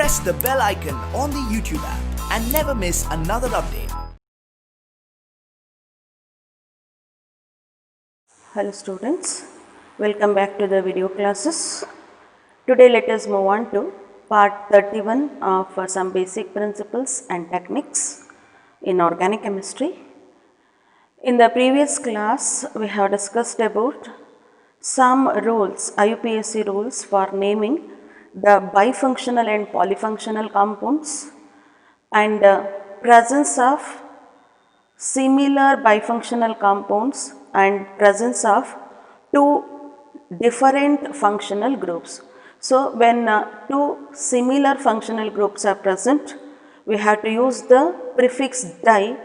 press the bell icon on the YouTube app and never miss another update. Hello students, welcome back to the video classes. Today let us move on to part 31 of some basic principles and techniques in organic chemistry. In the previous class we have discussed about some rules, IUPAC rules for naming the bifunctional and polyfunctional compounds and presence of similar bifunctional compounds and presence of two different functional groups. So, when two similar functional groups are present, we have to use the prefix di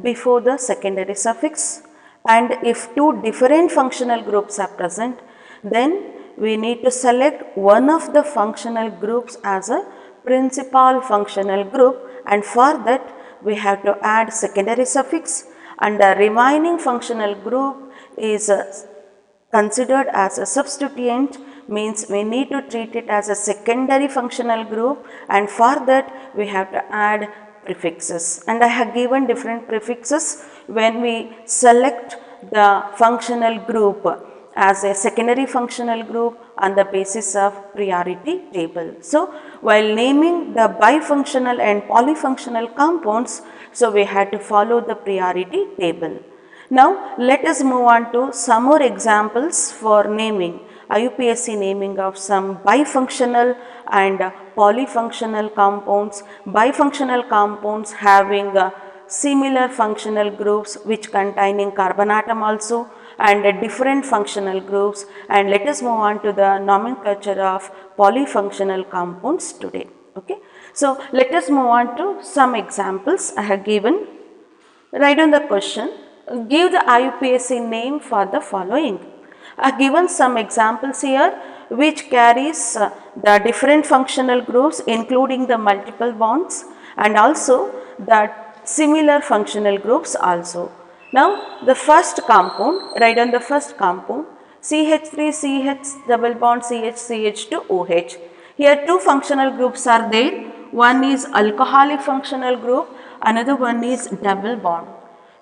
before the secondary suffix, and if two different functional groups are present, then we need to select one of the functional groups as a principal functional group, and for that we have to add secondary suffix, and the remaining functional group is considered as a substituent, means we need to treat it as a secondary functional group, and for that we have to add prefixes. And I have given different prefixes when we select the functional group as a secondary functional group on the basis of priority table. So, while naming the bifunctional and polyfunctional compounds, so we had to follow the priority table. Now, let us move on to some more examples for naming, IUPAC naming of some bifunctional and polyfunctional compounds. Bifunctional compounds having similar functional groups which containing carbon atom also, and different functional groups, and let us move on to the nomenclature of polyfunctional compounds today. Okay. So, let us move on to some examples I have given. Write on the question, give the IUPAC name for the following. I have given some examples here which carries the different functional groups including the multiple bonds and also the similar functional groups also. Now, the first compound, write on the first compound, CH3, CH double bond, CH, CH2, OH. Here two functional groups are there. One is alcoholic functional group, another one is double bond.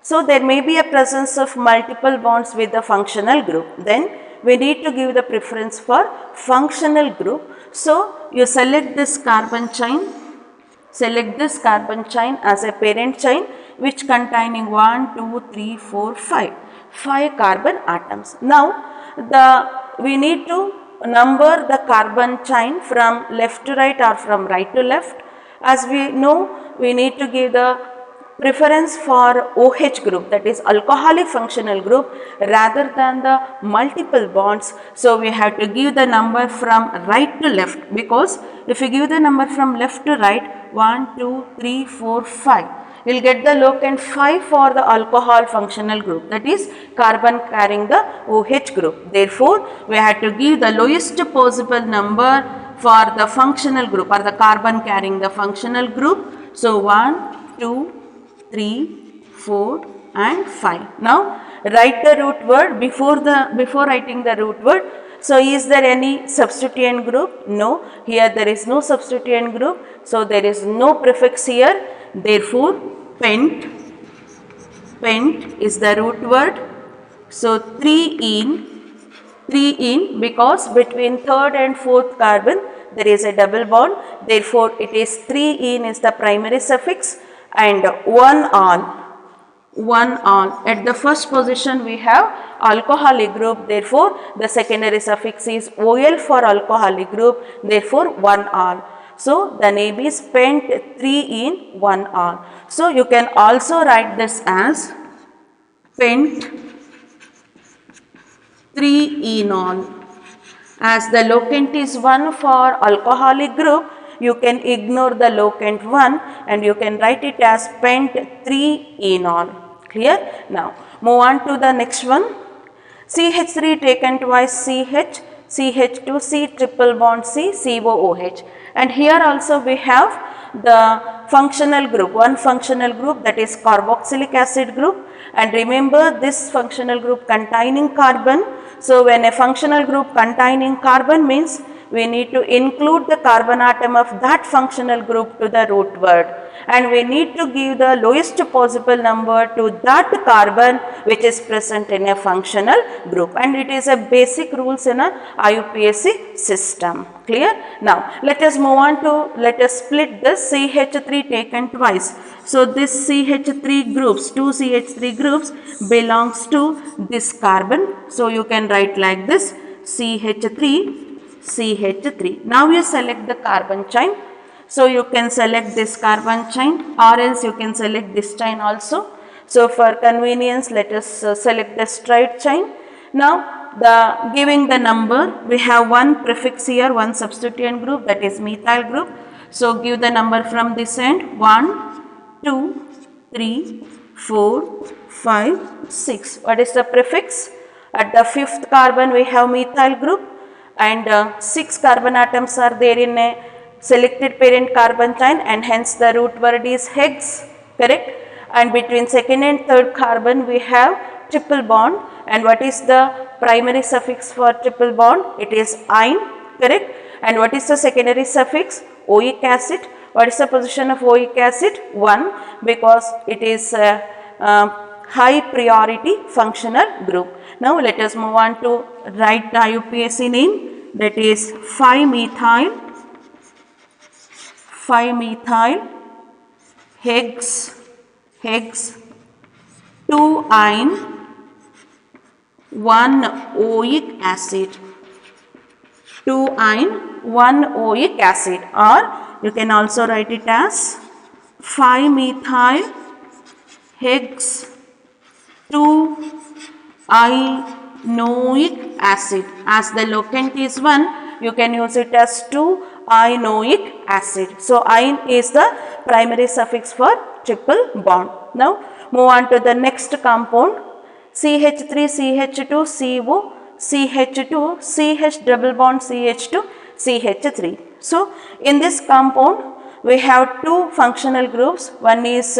So, there may be a presence of multiple bonds with the functional group. Then we need to give the preference for functional group. So, you select this carbon chain as a parent chain which containing 1, 2, 3, 4, 5 carbon atoms. Now, we need to number the carbon chain from left to right or from right to left. As we know, we need to give the preference for OH group, that is alcoholic functional group, rather than the multiple bonds. So, we have to give the number from right to left, because if you give the number from left to right, 1, 2, 3, 4, 5, you will get the locant 5 for the alcohol functional group, that is carbon carrying the OH group. Therefore, we have to give the lowest possible number for the functional group or the carbon carrying the functional group. So, 1, 2, 3, 4 and 5. Now, write the root word before writing the root word. So, is there any substituent group? No, here there is no substituent group. So, there is no prefix here. Therefore, pent is the root word. So, 3-ene because between third and fourth carbon there is a double bond. Therefore, it is 3-ene is the primary suffix, and 1-on. At the first position we have alcoholic group, therefore the secondary suffix is OL for alcoholic group, therefore 1-on. So, the name is pent 3-ene 1-on. So, you can also write this as pent 3-enol. As the locant is 1 for alcoholic group, you can ignore the locant 1 and you can write it as pent 3-enol. Clear? Now, move on to the next one. CH3 taken twice, CH, CH2, C triple bond C, COOH. And here also we have the functional group, one functional group, that is carboxylic acid group, and remember this functional group containing carbon. So, when a functional group containing carbon means we need to include the carbon atom of that functional group to the root word, and we need to give the lowest possible number to that carbon which is present in a functional group, and it is a basic rules in a IUPAC system. Clear? Now let us move on to, let us split this CH3 taken twice. So this CH3 groups, two CH3 groups belongs to this carbon. So you can write like this, CH3, CH3. Now you select the carbon chain. So you can select this carbon chain, or else you can select this chain also. So for convenience, let us select the straight chain. Now giving the number, we have one prefix here, one substituent group, that is methyl group. So give the number from this end, 1, 2, 3, 4, 5, 6. What is the prefix? At the fifth carbon we have methyl group, and 6 carbon atoms are there in a selected parent carbon chain, and hence the root word is hex, correct? And between second and third carbon we have triple bond, and what is the primary suffix for triple bond? It is -ine, correct? And what is the secondary suffix? Oic acid. What is the position of oic acid? 1, because it is a high priority functional group. Now let us move on to write the IUPAC name, that is 5-methyl hex 2-ine 1-oic acid, 2-ine 1-oic acid, or you can also write it as 5-methyl hex 2-inoic acid. As the locant is 1, you can use it as 2-inoic acid. So ine is the primary suffix for triple bond. Now move on to the next compound, CH3 CH2 CO CH2 CH double bond CH2 CH3. So in this compound we have two functional groups, one is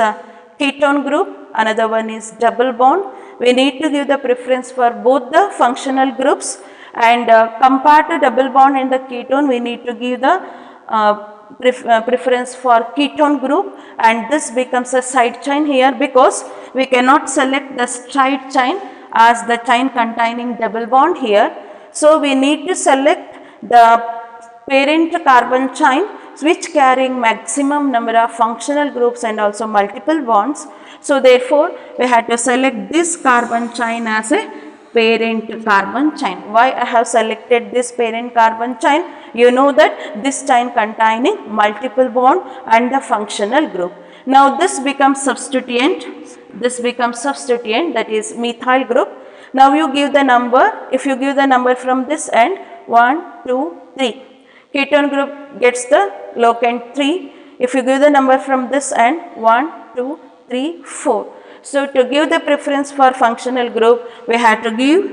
ketone group, another one is double bond. We need to give the preference for both the functional groups, and compared to double bond and the ketone, we need to give the preference for ketone group, and this becomes a side chain here, because we cannot select the straight chain as the chain containing double bond here. So we need to select the parent carbon chain which carrying maximum number of functional groups and also multiple bonds. So therefore we had to select this carbon chain as a parent carbon chain. Why I have selected this parent carbon chain? You know that this chain containing multiple bond and the functional group. Now this becomes substituent, that is methyl group. Now you give the number, if you give the number from this end, 1, 2, 3. Ketone group gets the locant 3. If you give the number from this end, 1, 2, 3, 4. So to give the preference for functional group, we have to give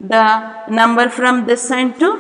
the number from this end to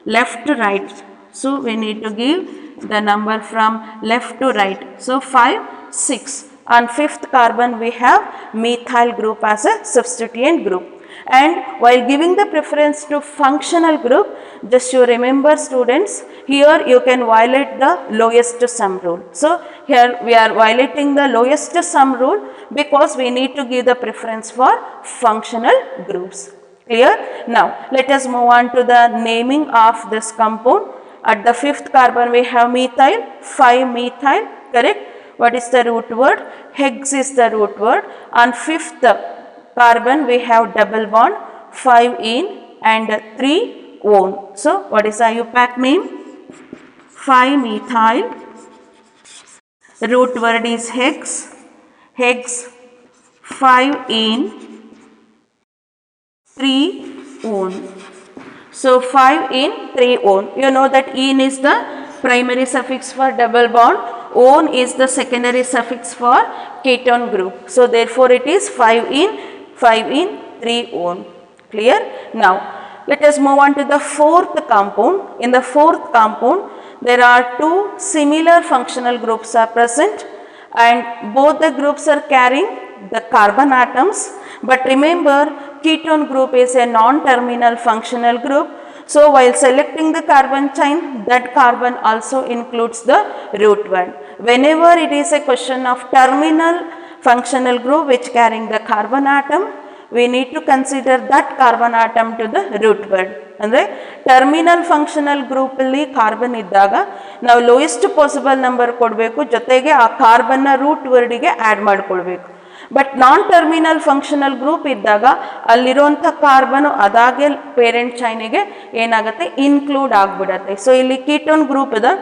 left to right. So we need to give the number from left to right. So 5, 6. On fifth carbon we have methyl group as a substituent group. And while giving the preference to functional group, just you remember students, here you can violate the lowest sum rule. So here we are violating the lowest sum rule because we need to give the preference for functional groups. Clear? Now let us move on to the naming of this compound. At the fifth carbon we have methyl, 5-methyl, correct? What is the root word? Hex is the root word. On fifth carbon we have double bond, 5-ene and 3-one. So what is the IUPAC name? 5-methyl, root word is hex, 5-ene, 3-one. So 5-ene, 3-one. You know that ene is the primary suffix for double bond, one is the secondary suffix for ketone group. So therefore it is 5-ene, 3-one. Clear? Now let us move on to the fourth compound. In the fourth compound there are two similar functional groups are present, and both the groups are carrying the carbon atoms. But remember, ketone group is a non-terminal functional group. So while selecting the carbon chain, that carbon also includes the root word. Whenever it is a question of terminal functional group which carrying the carbon atom, we need to consider that carbon atom to the root word. ಅಂದರೆ terminal functional ಗ್ರೂಪಲ್ಲಿ carbon ಇದ್ದಾಗ ನಾವು lowest possible number ಕೊಡಬೇಕು, ಜೊತೆಗೆ ಆ ಕಾರ್ಬನ್ನ root ವರ್ಡಿಗೆ add ಮಾಡಿಕೊಳ್ಬೇಕು. But non terminal functional group ಇದ್ದಾಗ ಅಲ್ಲಿರುವಂಥ ಕಾರ್ಬನು ಅದಾಗೆ ಪೇರೆಂಟ್ ಚೈನಿಗೆ ಏನಾಗುತ್ತೆ, ಇನ್ಕ್ಲೂಡ್ ಆಗಿಬಿಡತ್ತೆ. ಸೊ ಇಲ್ಲಿ ಕೀಟೋನ್ ಗ್ರೂಪ್ ಇದೆ,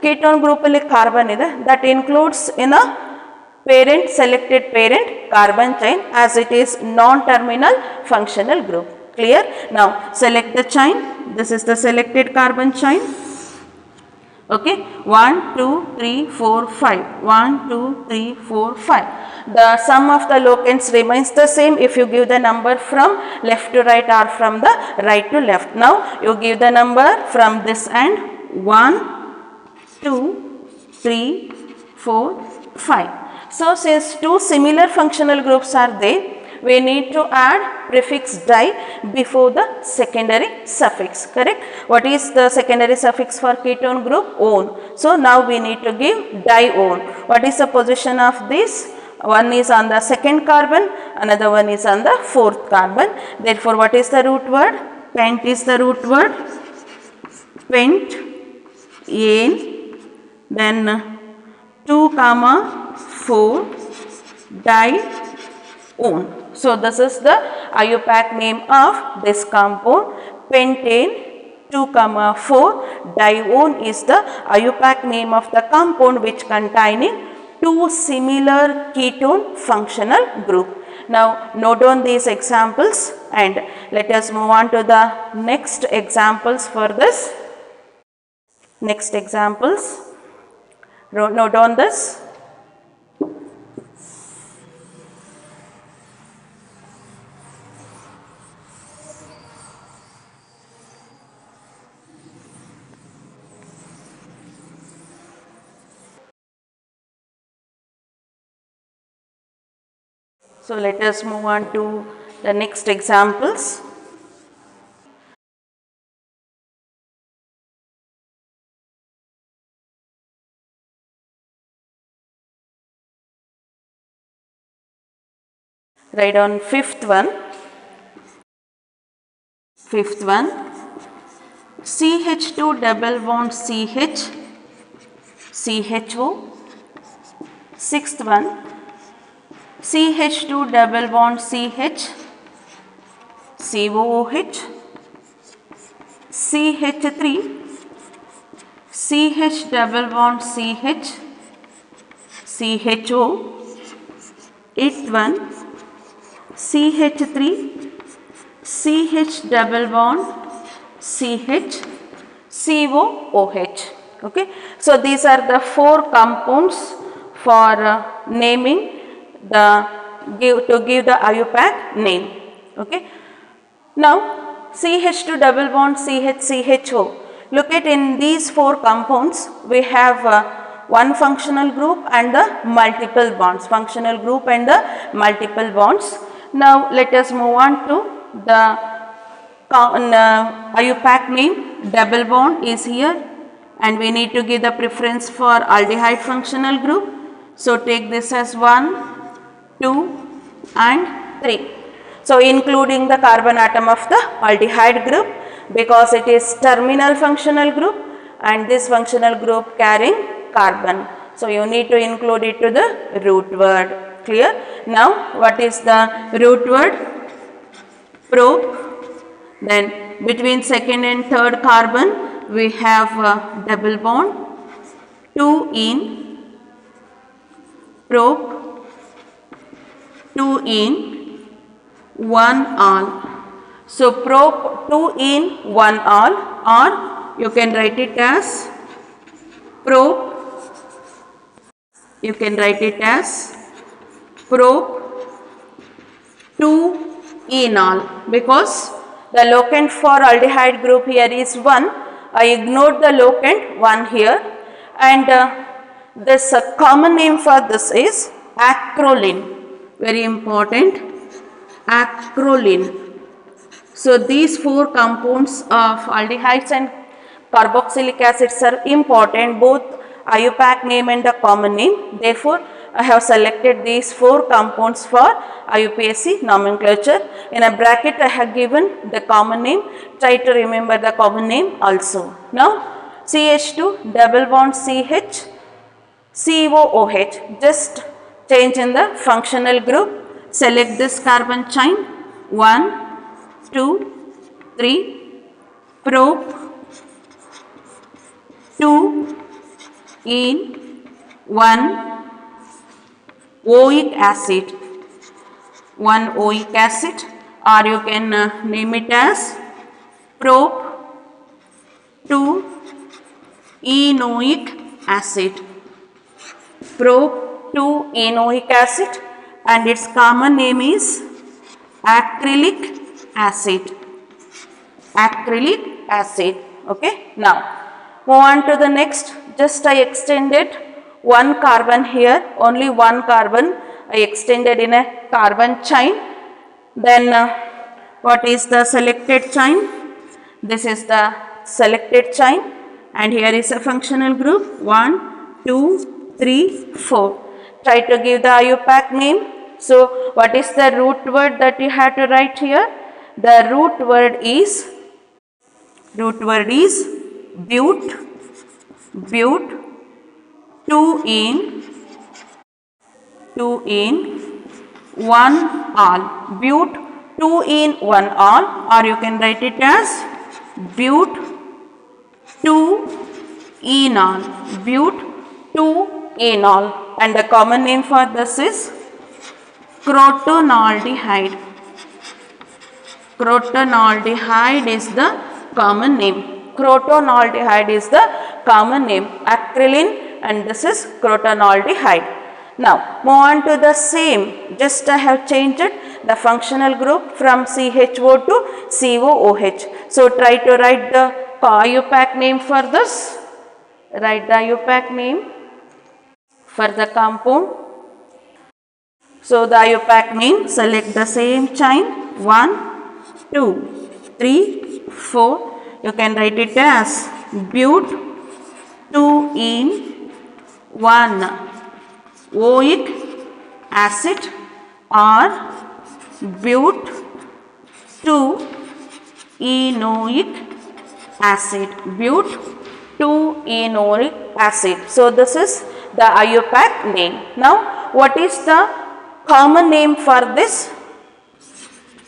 ಕೀಟೋನ್ ಗ್ರೂಪಲ್ಲಿ ಕಾರ್ಬನ್ ಇದೆ, that includes in a parent, selected parent carbon chain as it is non-terminal functional group. Clear? Now select the chain. This is the selected carbon chain. Okay, 1 2 3 4 5 1 2 3 4 5. The sum of the locants remains the same if you give the number from left to right or from the right to left. Now you give the number from this end, 1 2 3 4 5. So since two similar functional groups are there, we need to add prefix di before the secondary suffix. Correct? What is the secondary suffix for ketone group? On. So now we need to give dione. What is the position of this? One is on the second carbon, another one is on the fourth carbon. Therefore what is the root word? Pent is the root word. Pent, ane, then 2 comma 4 dione. So this is the IUPAC name of this compound. Pentane 2 comma 4 dione is the IUPAC name of the compound which containing two similar ketone functional group. Now note down these examples and let us move on to the next examples for this. Next examples. Note down this. So let us move on to the next examples. Write on fifth one. Fifth one, CH2 double bond CH, CHO. Sixth one, CH2 double bond CH, COOH. CH3, CH double bond CH, CHO. Eighth one, CH3, CH double bond CH, COOH. Okay. So these are the four compounds for naming the to give the IUPAC name. Okay. Now CH2 double bond CH, CHO. Look at in these four compounds we have one functional group and the multiple bonds, functional group and the multiple bonds. Now let us move on to the IUPAC name. Double bond is here and we need to give the preference for aldehyde functional group. So take this as 1, 2 and 3. So including the carbon atom of the aldehyde group because it is terminal functional group and this functional group carrying carbon. So you need to include it to the root word. Clear? Now what is the root word? Prop. Then between second and third carbon we have double bond, 2 in, prop, 2 in, 1 all. So prop 2 in 1 all, or you can write it as prop, you can write it as prop 2 in all because the locant for aldehyde group here is 1. I ignored the locant 1 here and this common name for this is acrolein. Very important, acrolein. So these four compounds of aldehydes and carboxylic acids are important, both IUPAC name and the common name. Therefore, I have selected these four compounds for IUPAC nomenclature. In a bracket I have given the common name. Try to remember the common name also. Now CH2 double bond CH, COOH, just change in the functional group. Select this carbon chain 1, 2, 3, probe 2 in 1 oic acid, 1 oic acid, or you can name it as probe 2 enoic acid, probe 2 enoic acid, and its common name is acrylic acid, acrylic acid. Okay, now move on to the next. Just I extended one carbon here, only one carbon I extended in a carbon chain. Then what is the selected chain? This is the selected chain, and here is a functional group 1, 2, 3, 4. Try to give the IUPAC name. So what is the root word that you have to write here? The root word is but, 2 in 1 all, but 2 in 1 all, or you can write it as but 2 enol, but 2 enol, and the common name for this is crotonaldehyde. Crotonaldehyde is the common name. Crotonaldehyde is the common name. Acrolein, and this is crotonaldehyde. Now move on to the same. Just I have changed the functional group from CHO to COOH. So try to write the IUPAC name for this. Write the IUPAC name for the compound. So the IUPAC name, select the same chain 1, 2, 3, 4. You can write it as but 2 in 1 oic acid, or but 2 enoic acid, but 2 enoic acid. So this is the IUPAC name. Now what is the common name for this?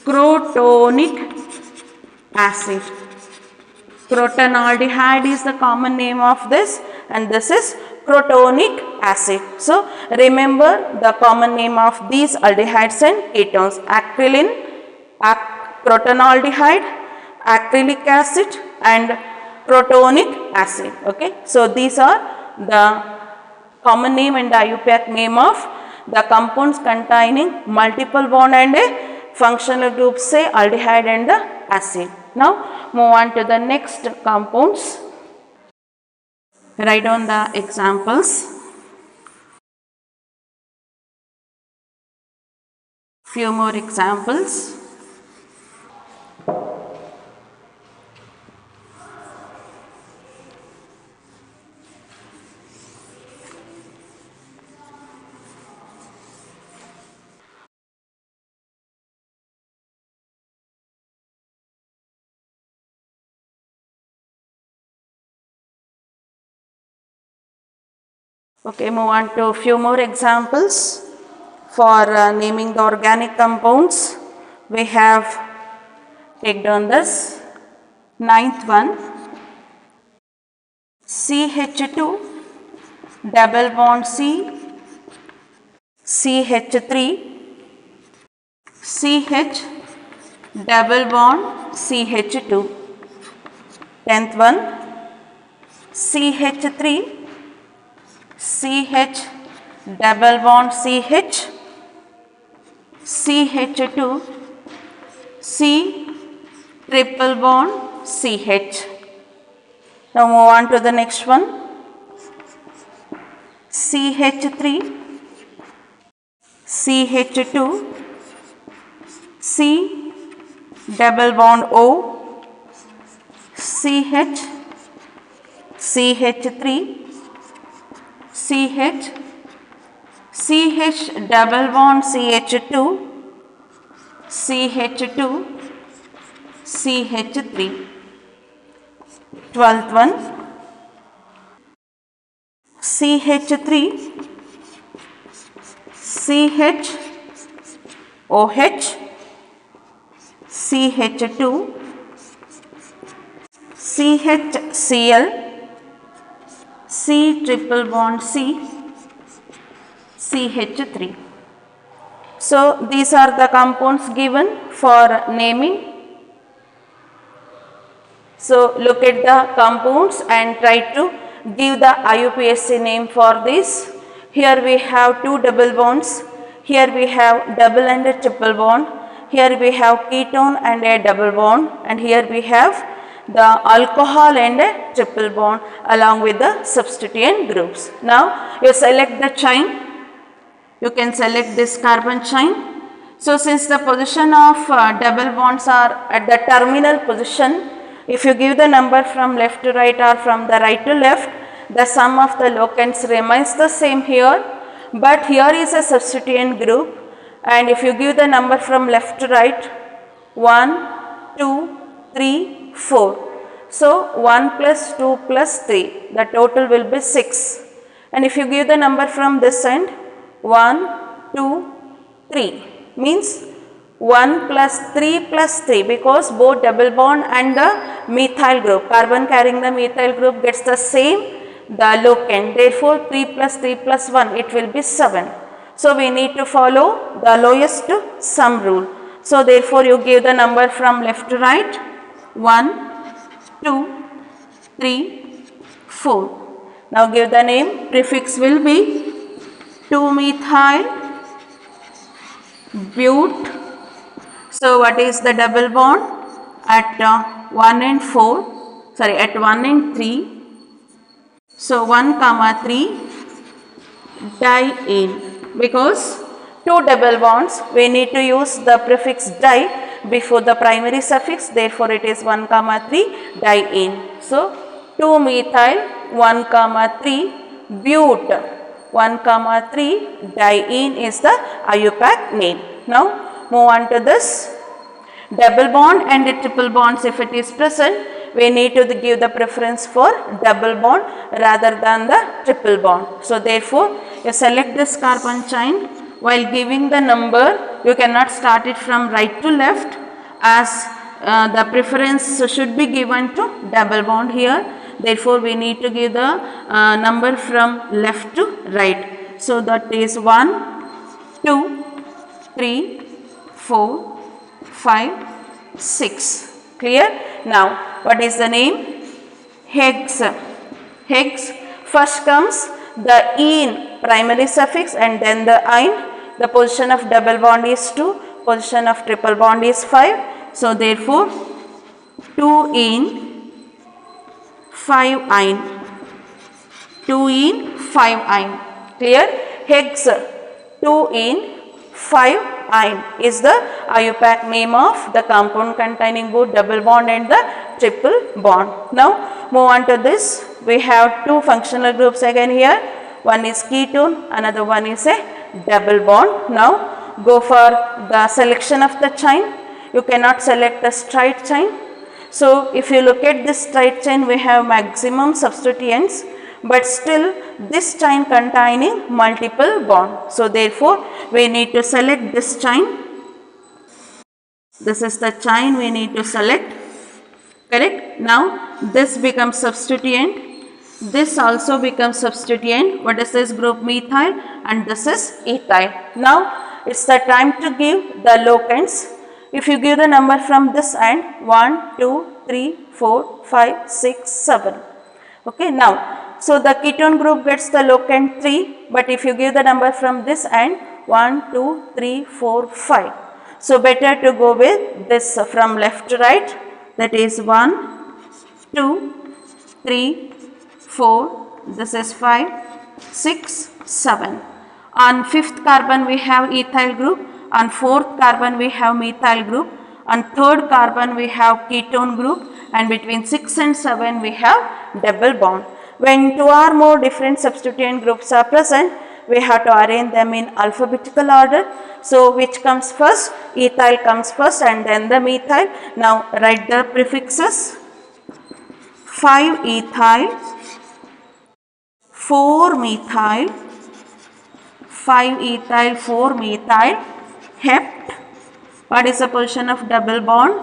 Crotonic acid. Crotonaldehyde is the common name of this, and this is crotonic acid. So remember the common name of these aldehydes and ketones: acrolein, crotonaldehyde, acrylic acid, and crotonic acid. Okay, so these are the common name and the IUPAC name of the compounds containing multiple bond and a functional group, say aldehyde and the acid. Now move on to the next compounds. Write down the examples. Few more examples. Okay, move on to a few more examples for naming the organic compounds. We have, take down this, ninth one, CH2 double bond C, CH3, CH double bond CH2. 10th one, CH3, CH double bond CH, CH2, C triple bond CH. Now move on to the next one, CH3, CH2, C double bond O, CH, CH3, CH, CH double bond CH2, CH2, CH3. 12th one, CH3, CH, OH, CH2, CHCl, C triple bond C, CH3. So these are the compounds given for naming. So look at the compounds and try to give the IUPAC name for this. Here we have two double bonds. Here we have double and a triple bond. Here we have ketone and a double bond, and here we have the alcohol and a triple bond along with the substituent groups. Now you select the chain. You can select this carbon chain. So since the position of double bonds are at the terminal position, if you give the number from left to right or from the right to left, the sum of the locants remains the same here, but here is a substituent group, and if you give the number from left to right, 1, 2, 3, 4. So 1 plus 2 plus 3, the total will be 6. And if you give the number from this end, 1, 2, 3, means 1 plus 3 plus 3, because both double bond and the methyl group, carbon carrying the methyl group gets the same the locant. Therefore 3 plus 3 plus 1, it will be 7. So we need to follow the lowest sum rule. So therefore you give the number from left to right, 1, 2, 3, 4. Now give the name. Prefix will be 2-methyl but. So what is the double bond? At 1 and 4, sorry, at 1 and 3. So 1, 3 diene, because two double bonds we need to use the prefix di before the primary suffix, therefore it is 1, 3 diene. So 2-methyl 1, 3 but 1, 3 diene is the IUPAC name. Now move on to this. Double bond and the triple bonds, if it is present, we need to give the preference for double bond rather than the triple bond. So therefore you select this carbon chain. While giving the number, you cannot start it from right to left, as the preference should be given to double bond here. Therefore we need to give the number from left to right. So that is 1, 2, 3, 4, 5, 6. Clear? Now what is the name? Hex. Hex, first comes the ene primary suffix and then the ine. The position of double bond is 2, position of triple bond is 5. So therefore 2 ene 5 ine, 2 ene 5 ine. Clear? Hex 2 ene 5 ine is the IUPAC name of the compound containing both double bond and the triple bond. Now move on to this. We have two functional groups again here. One is ketone, another one is a double bond. Now go for the selection of the chain. You cannot select the straight chain. So if you look at this straight chain, we have maximum substituents, but still this chain containing multiple bond. So therefore we need to select this chain. This is the chain we need to select. Correct? Now this becomes substituent. This also becomes substituent. What is this group? Methyl, and this is ethyl. Now it's the time to give the locants. If you give the number from this end, 1, 2, 3, 4, 5, 6, 7. Okay, now, so the ketone group gets the locant 3, but if you give the number from this end, 1, 2, 3, 4, 5. So better to go with this from left to right, that is 1, 2, 3, 4, this is 5, 6, 7. On 5th carbon we have ethyl group, on 4th carbon we have methyl group, On third carbon we have ketone group, and between 6 and 7 we have double bond. When two or more different substituent groups are present, we have to arrange them in alphabetical order. So which comes first? Ethyl comes first and then the methyl. Now write the prefixes. 5 ethyl, 4 methyl, 5 ethyl, 4 methyl, hept. What is the position of double bond?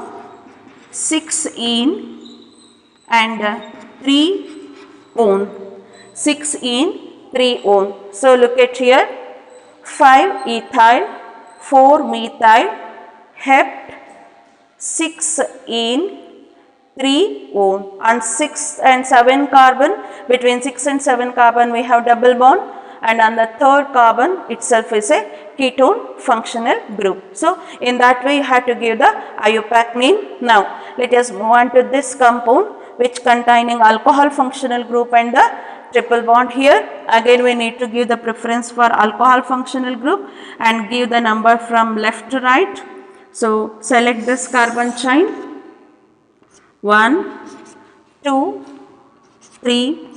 6 in and 3 on. 6 in, 3 on. So look at here. 5 ethyl, 4 methyl, hept, 6 in, 3 on. On 6 and 7 carbon, between 6 and 7 carbon we have double bond, and on the third carbon itself is a ketone functional group. So in that way you have to give the IUPAC name. Now let us move on to this compound which containing alcohol functional group and the triple bond. Here again we need to give the preference for alcohol functional group and give the number from left to right. So select this carbon chain. 1, 2, 3,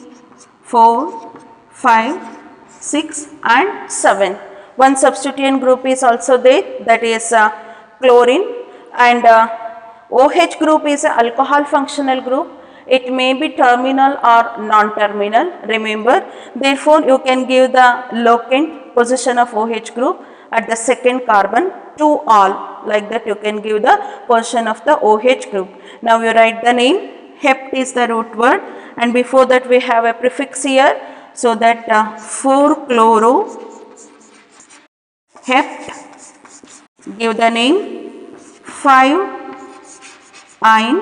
4, 5, 6 and 7. One substituent group is also there, that is chlorine, and OH group is an alcohol functional group. It may be terminal or non-terminal, remember. Therefore, you can give the locant position of OH group at the second carbon to all, like that you can give the position of the OH group. Now you write the name. Hept is the root word, and before that we have a prefix here, so that 4-chloro hept. Give the name 5-ine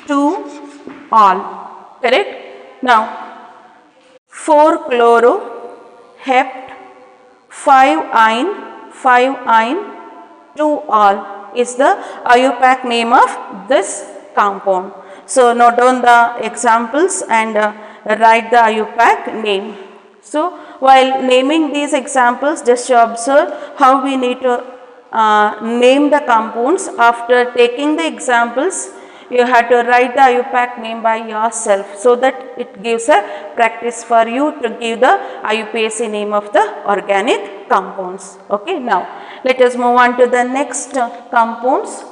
2-all, correct. Now 4-chloro hept 5-ine 2-all is the IUPAC name of this compound. So note down the examples and write the IUPAC name. So while naming these examples, just to observe how we need to name the compounds. After taking the examples, you have to write the IUPAC name by yourself, so that it gives a practice for you to give the IUPAC name of the organic compounds. Okay, now let us move on to the next compounds.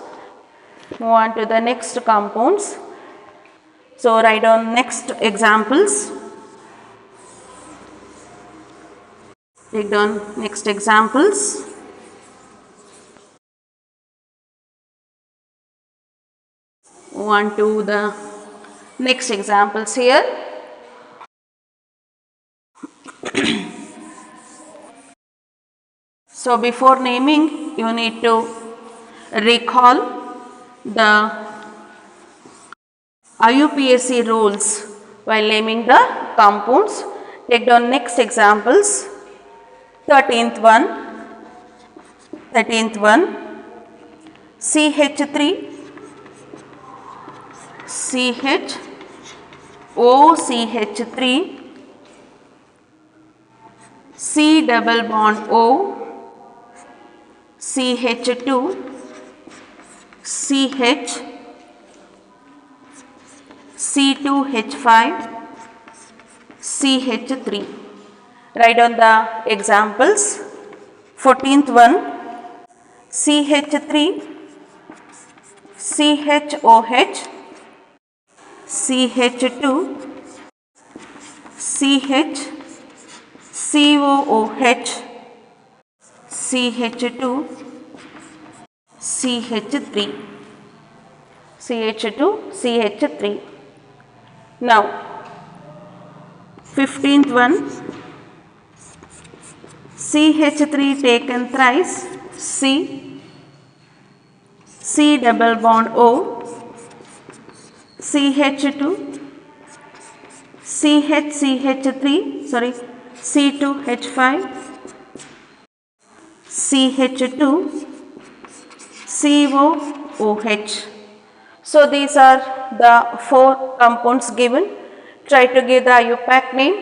So write down next examples. Take down next examples. Move on to the next examples here. So before naming, you need to recall the IUPAC rules while naming the compounds. Take down next examples. 13th one, CH3, OCH3, C double bond O, CH2, CH, C2H5, CH3. Write down the examples. 14th one, CH3, CHOH, CH2, CH, COOH, CH2, CH3, CH3. Now 15th one, CH3 taken thrice, C double bond O, CH2, CH3, C2H5, CH2, COOH. So these are the 4 compounds given. Try to give the IUPAC name,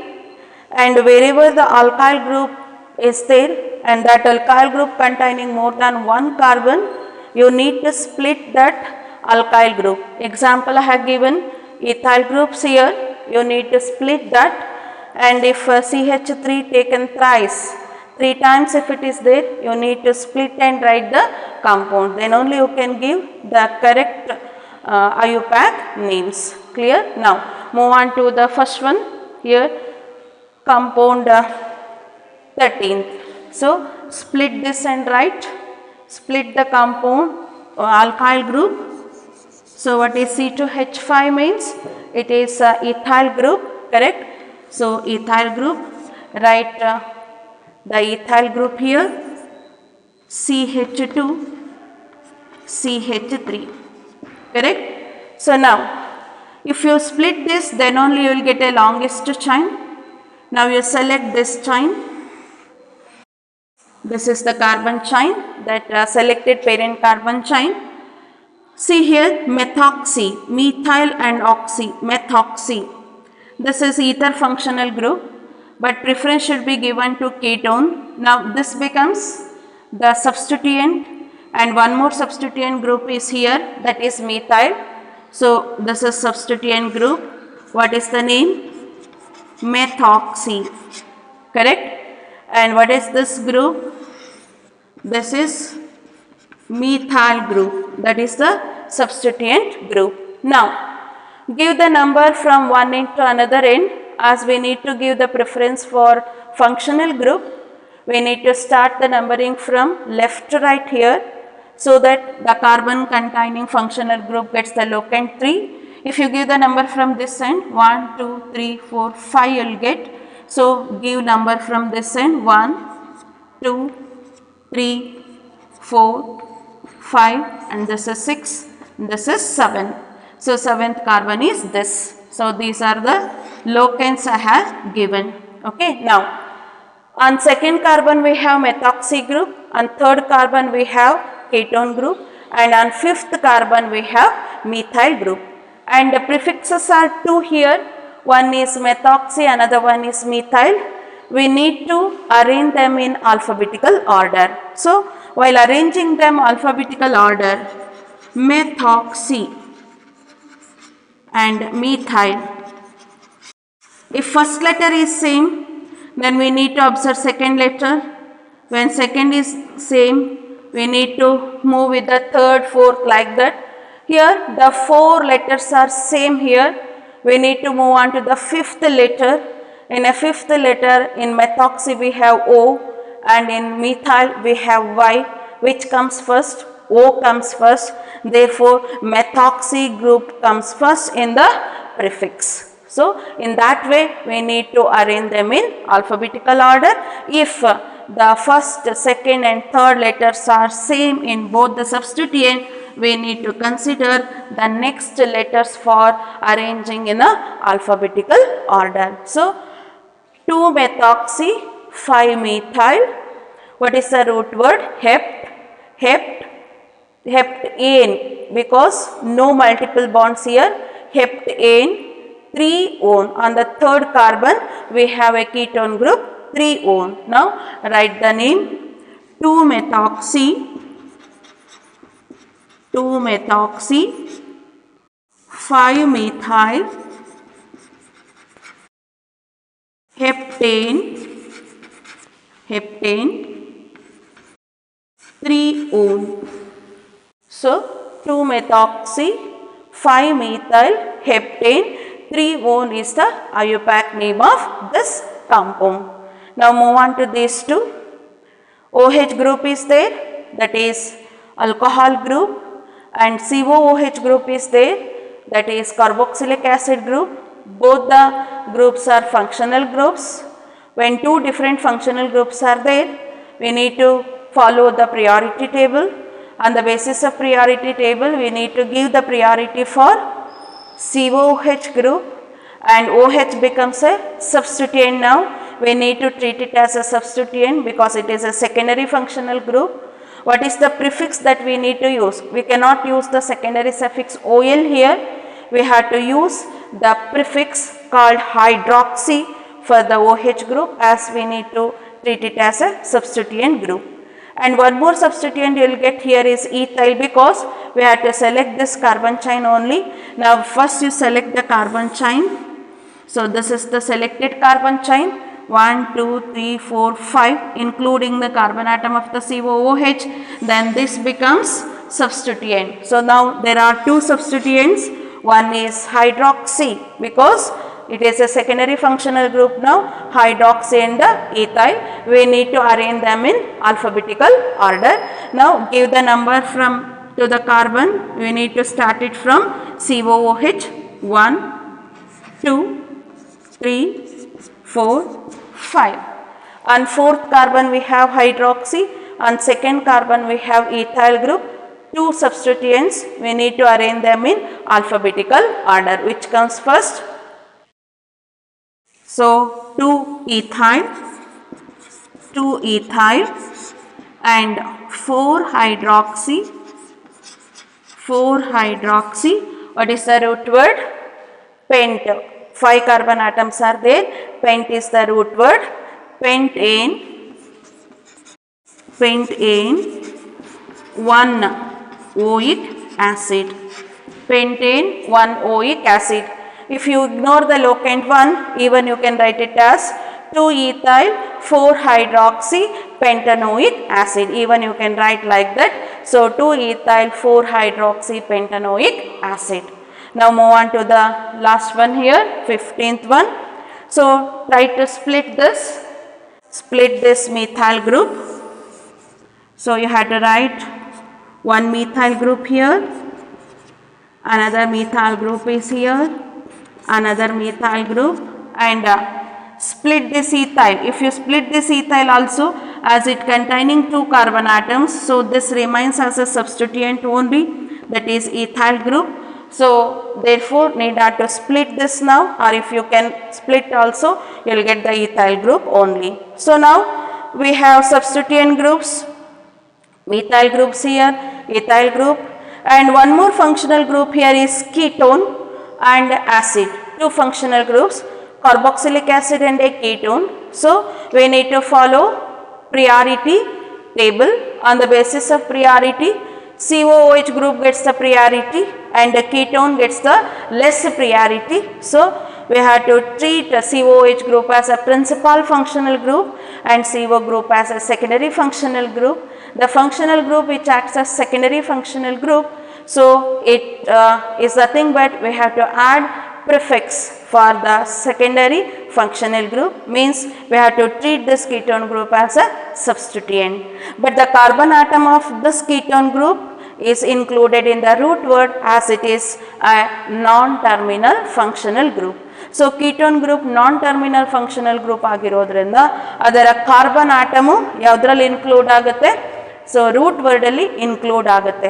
and wherever the alkyl group is there and that alkyl group containing more than one carbon, you need to split that alkyl group. Example I have given ethyl groups here, you need to split that, and if CH3 taken thrice, 3 times if it is there, you need to split and write the compound, then only you can give the correct IUPAC names. Clear? Now move on to the first one here, compound 13th. So split this and write, split the compound alkyl group. So what is C2H5 means? It is ethyl group, correct? So ethyl group, write the ethyl group here, CH2, CH3, correct? So now if you split this, then only you will get a longest chain. Now you select this chain. This is the carbon chain, that selected parent carbon chain. See here, methoxy, methyl and oxy, methoxy. This is ether functional group, but preference should be given to ketone. Now this becomes the substituent, and one more substituent group is here, that is methyl. So this is substituent group. What is the name? Methoxy, correct? And what is this group? This is methyl group, that is the substituent group. Now give the number from one end to another end, as we need to give the preference for functional group. We need to start the numbering from left to right here, so that the carbon containing functional group gets the locant 3. If you give the number from this end, 1, 2, 3, 4, 5 you will get. So give number from this end, 1, 2, 3, 4, 5, and this is 6, this is 7. So 7th carbon is this. So these are the locants I have given. Okay. Now on second carbon we have methoxy group, on third carbon we have ketone group, and on fifth carbon we have methyl group. And the prefixes are 2 here, one is methoxy, another one is methyl. We need to arrange them in alphabetical order. So while arranging them alphabetical order, methoxy and methyl, if first letter is same, then we need to observe second letter. When second is same, we need to move with the third, fourth, like that. Here the 4 letters are same here. We need to move on to the 5th letter. In a 5th letter, in methoxy we have O, and in methyl we have Y. Which comes first? O comes first. Therefore methoxy group comes first in the prefix. So in that way we need to arrange them in alphabetical order. If the first, second and third letters are same in both the substituent, we need to consider the next letters for arranging in a alphabetical order. So 2-methoxy, 5-methyl. What is the root word? Heptane, because no multiple bonds here. Heptane, 3-one. On the third carbon we have a ketone group, 3-one. Now write the name, 2-methoxy, 5-methyl, heptane, 3-one. So 2-methoxy, 5-methyl, heptane, 3-one is the IUPAC name of this compound. Now move on to these two. OH group is there, that is alcohol group, and COOH group is there, that is carboxylic acid group. Both the groups are functional groups. When two different functional groups are there, we need to follow the priority table. On the basis of priority table, we need to give the priority for COOH group, and OH becomes a substituent. Now we need to treat it as a substituent because it is a secondary functional group. What is the prefix that we need to use? We cannot use the secondary suffix OL here. We have to use the prefix called hydroxy for the OH group, as we need to treat it as a substituent group. and one more substituent you will get here is ethyl, because we have to select this carbon chain only. Now first you select the carbon chain. So this is the selected carbon chain, 1, 2, 3, 4, 5, including the carbon atom of the COOH. Then this becomes substituent. So now there are two substituents. One is hydroxy, because it is a secondary functional group now, hydroxy and the ethyl. We need to arrange them in alphabetical order. Now give the number from to the carbon. We need to start it from COOH, 1, 2, 3, 4, 5. On fourth carbon we have hydroxy. On second carbon we have ethyl group. Two substituents, we need to arrange them in alphabetical order. Which comes first? So 2 ethyl and 4 hydroxy. What is the root word? Pent. 5 carbon atoms are there. Pent is the root word. Pentane 1 oic acid. Pentane 1 oic acid. If you ignore the locant 1, even you can write it as 2 ethyl 4 hydroxy pentanoic acid. Even you can write like that. So 2 ethyl 4 hydroxy pentanoic acid. Now move on to the last one here, 15th one. So try to split this methyl group. So you have to write one methyl group here, another methyl group is here, another methyl group, and split this ethyl. If you split this ethyl also, as it containing 2 carbon atoms, so this remains as a substituent only, that is ethyl group. So therefore need not to split this now, or if you can split also, you will get the ethyl group only. So now we have substituent groups, methyl groups here, ethyl group, and one more functional group here is ketone and acid. Two functional groups, carboxylic acid and a ketone. So we need to follow priority table. On the basis of priority, COOH group gets the priority and the ketone gets the less priority. So we have to treat COOH group as a principal functional group and CO group as a secondary functional group. The functional group which acts as secondary functional group, so it is nothing but we have to add prefix for the secondary functional group, means we have to treat this ketone group as a substituent. But the carbon atom of this ketone group is included in the root word as it is a non-terminal functional group. So ketone group non-terminal functional group ಆಗಿರೋದ್ರಿಂದ ಅದರ carbon atom ಯಾವುದರಲ್ಲಿ include ಆಗುತ್ತೆ? So root ವರ್ಡಲ್ಲಿ include ಆಗುತ್ತೆ.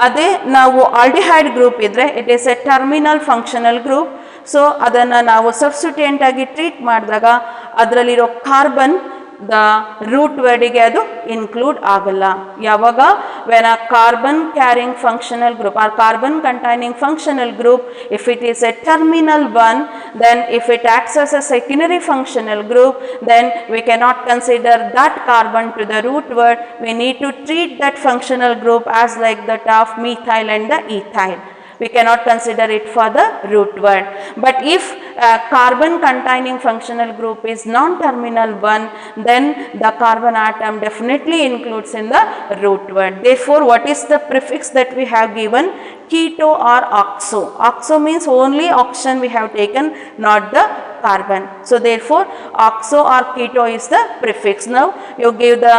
ಅದೇ ನಾವು aldehyde group ಇದ್ದರೆ it is a terminal functional group. So ಅದನ್ನು ನಾವು ಸಬ್ಸ್ಟಿಟ್ಯೂಯೆಂಟ್ ಆಗಿ ಟ್ರೀಟ್ ಮಾಡಿದಾಗ ಅದರಲ್ಲಿರೋ ಕಾರ್ಬನ್ ದ ರೂಟ್ ವರ್ಡಿಗೆ ಅದು ಇನ್ಕ್ಲೂಡ್ ಆಗಲ್ಲ. ಯಾವಾಗ when a carbon carrying functional group or carbon containing functional group, if it is a terminal one, then if it acts as a secondary functional group, then we cannot consider that carbon to the root word. We need to treat that functional group as like that of methyl and the ethyl. We cannot consider it for the root word. But if carbon containing functional group is non-terminal one, then the carbon atom definitely includes in the root word. Therefore, what is the prefix that we have given? Keto or oxo. Oxo means only oxygen we have taken, not the carbon. So therefore, oxo or keto is the prefix. Now you give the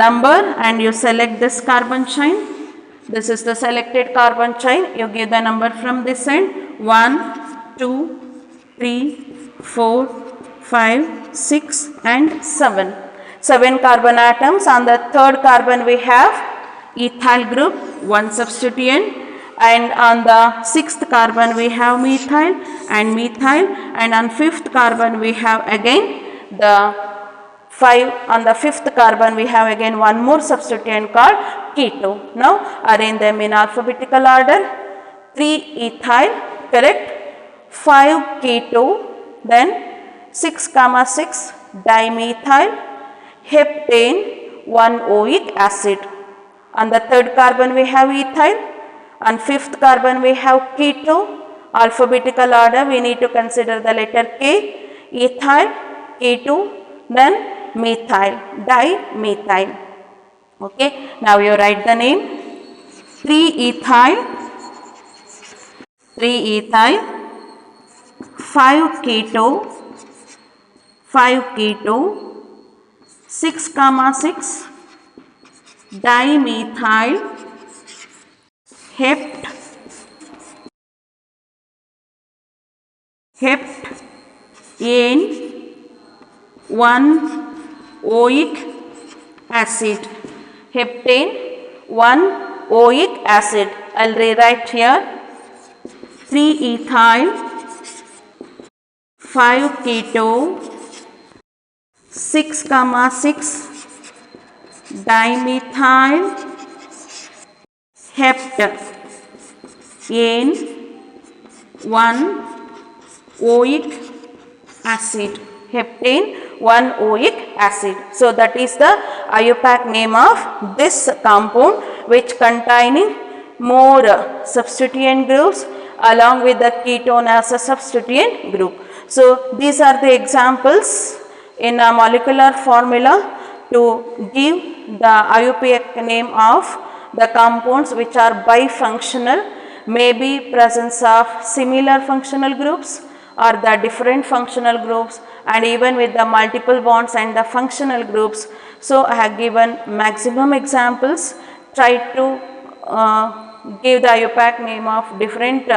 number and you select this carbon chain. This is the selected carbon chain. You give the number from this end, 1, 2, 3, 4, 5, 6 and 7. 7 carbon atoms. On the third carbon we have ethyl group, one substituent, and on the sixth carbon we have methyl, and on fifth carbon we have again the 5. On the fifth carbon we have again one more substituent called keto. Now arrange them in alphabetical order. 3 ethyl, correct, 5 keto, then 6, 6 dimethyl, heptane, one oic acid. On the third carbon we have ethyl. On fifth carbon we have keto. Alphabetical order we need to consider the letter K, ethyl, keto, then methyl, dimethyl. Okay, now you write the name. 3-ethyl, 5-keto, 6,6 dimethyl, heptane, 1 oic acid. Heptane, 1 oic acid. I'll rewrite here. 3-ethyl, 5-keto, 6,6 dimethyl, heptane, 1 oic acid. Heptane, 1 oic acid. So that is the IUPAC name of this compound, which containing more substituent groups along with the ketone as a substituent group. So these are the examples in a molecular formula to give the IUPAC name of the compounds which are bifunctional, may be presence of similar functional groups or the different functional groups, and even with the multiple bonds and the functional groups. So I have given maximum examples. Try to give the IUPAC name of different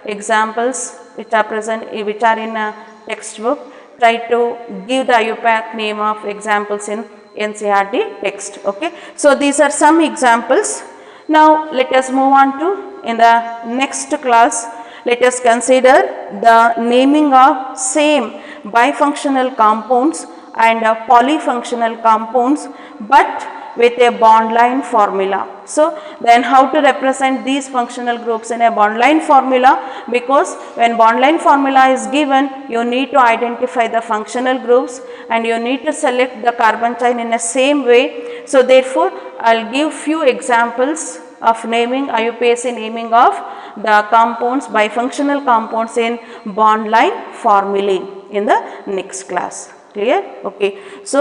examples which are present, which are in a textbook. Try to give the IUPAC name of examples in NCERT text. Okay, so these are some examples. Now let us move on to, in the next class, let us consider the naming of same bifunctional compounds and polyfunctional compounds, but with a bond line formula. So then how to represent these functional groups in a bond line formula, because when bond line formula is given, you need to identify the functional groups and you need to select the carbon chain in the same way. So therefore I'll give few examples of naming, IUPAC naming of the compounds, bifunctional compounds in bond line formulae in the next class. Clear? Okay. So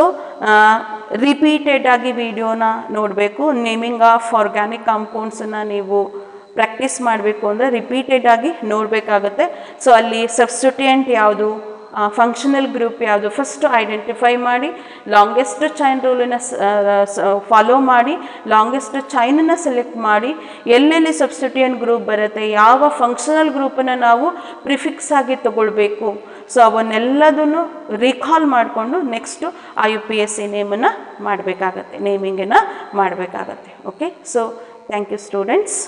repeated agi video na nodbeku. Naming of organic compounds na neevu practice ಮಾಡಬೇಕು ಅಂದ್ರೆ repeated ಆಗಿ ನೋಡಬೇಕಾಗುತ್ತೆ. So ಅಲ್ಲಿ substituent ಯಾವುದು, functional group ಯಾವುದು first identify ಮಾಡಿ, longest chain ರೂಲನ್ನು follow ಮಾಡಿ, longest ಚೈನನ್ನು select ಮಾಡಿ, ಎಲ್ಲೆಲ್ಲಿ ಸಬ್ಸ್ಟಿಟ್ಯೂಯೆಂಟ್ ಗ್ರೂಪ್ ಬರುತ್ತೆ, ಯಾವ ಫಂಕ್ಷನಲ್ ಗ್ರೂಪನ್ನು ನಾವು ಪ್ರಿಫಿಕ್ಸ್ ಆಗಿ ತಗೊಳ್ಬೇಕು. ಸೊ ಅವನ್ನೆಲ್ಲದನ್ನು ರಿಕಾಲ್ ಮಾಡಿಕೊಂಡು ನೆಕ್ಸ್ಟು IUPAC ನೇಮನ್ನು ಮಾಡಬೇಕಾಗತ್ತೆ, ನೇಮಿಂಗನ್ನು ಮಾಡಬೇಕಾಗತ್ತೆ. Okay, so thank you students.